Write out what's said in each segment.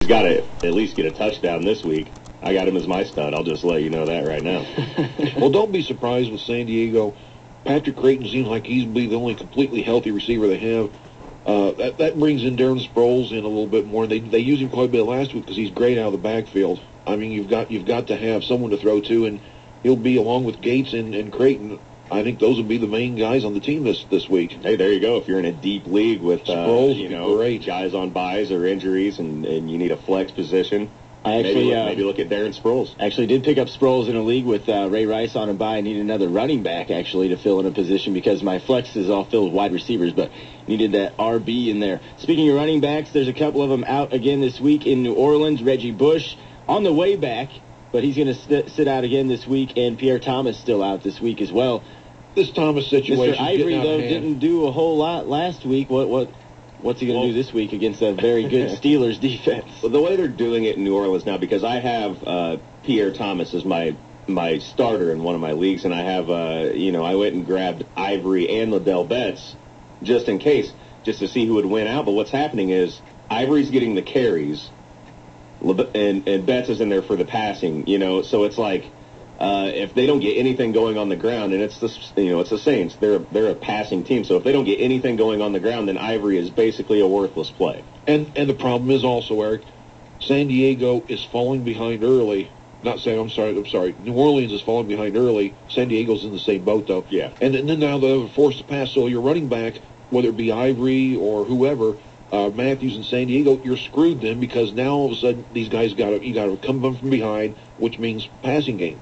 He's got to at least get a touchdown this week. I got him as my stud. I'll just let you know that right now. Well, don't be surprised with San Diego. Patrick Creighton seems like he's the only completely healthy receiver they have. That brings in Darren Sproles in a little bit more. They used him quite a bit last week because he's great out of the backfield. I mean, you've got to have someone to throw to, and he'll be along with Gates and Creighton. I think those would be the main guys on the team this week. Hey, there you go. If you're in a deep league with Sproles, great. Guys on buys or injuries, and you need a flex position, I actually maybe look at Darren Sproles. Actually did pick up Sproles in a league with Ray Rice on a buy. I need another running back, actually, to fill in a position because my flex is all filled with wide receivers, but needed that RB in there. Speaking of running backs, there's a couple of them out again this week in New Orleans. Reggie Bush on the way back, but he's going to sit out again this week, and Pierre Thomas still out this week as well. This Thomas situation. Mr. Ivory, though, didn't do a whole lot last week. What's he going to do this week against a very good Steelers defense? Well, the way they're doing it in New Orleans now, because I have Pierre Thomas as my starter in one of my leagues, and I have, I went and grabbed Ivory and Liddell Betts just in case, just to see who would win out. But what's happening is Ivory's getting the carries, and Betts is in there for the passing, so it's like, if they don't get anything going on the ground, and it's the Saints, they're a passing team. So if they don't get anything going on the ground, then Ivory is basically a worthless play. And the problem is also, Eric, San Diego is falling behind early. I'm sorry. New Orleans is falling behind early. San Diego's in the same boat, though. Yeah. And then now they're forced to pass. So your running back, whether it be Ivory or whoever, Matthews in San Diego, you're screwed then because now all of a sudden these guys you got to come from behind, which means passing game.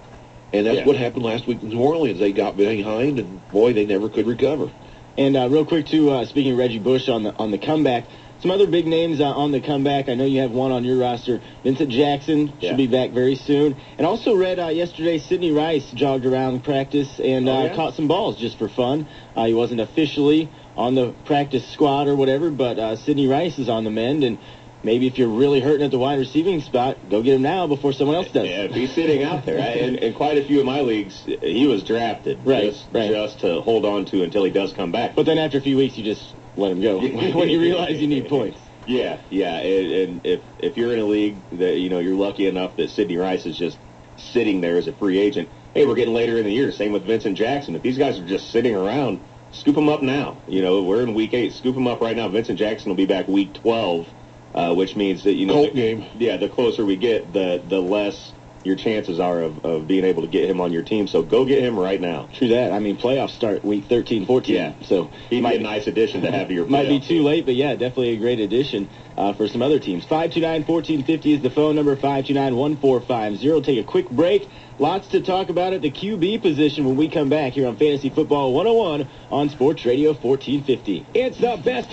And that's what happened last week in New Orleans. They got behind, and boy, they never could recover. And real quick, too, speaking of Reggie Bush on the comeback, some other big names on the comeback. I know you have one on your roster. Vincent Jackson should be back very soon. And also read yesterday, Sidney Rice jogged around practice and caught some balls just for fun. He wasn't officially on the practice squad or whatever, but Sidney Rice is on the mend, and maybe if you're really hurting at the wide receiving spot, go get him now before someone else does. Yeah, he's sitting out there. In quite a few of my leagues, he was drafted just to hold on to until he does come back. But then after a few weeks, you just let him go when you realize you need points. Yeah. And if you're in a league that, you're lucky enough that Sidney Rice is just sitting there as a free agent, hey, we're getting later in the year. Same with Vincent Jackson. If these guys are just sitting around, scoop them up now. We're in week 8. Scoop them up right now. Vincent Jackson will be back week 12. Which means that, Colt game. Yeah, the closer we get, the less your chances are of being able to get him on your team. So go get him right now. True that. I mean, playoffs start week 13, 14. Yeah. So he might be a nice addition to have your might be too late, but yeah, definitely a great addition for some other teams. 529-1450 is the phone number, 529-1450. Take a quick break. Lots to talk about at the QB position when we come back here on Fantasy Football 101 on Sports Radio 1450. It's the best.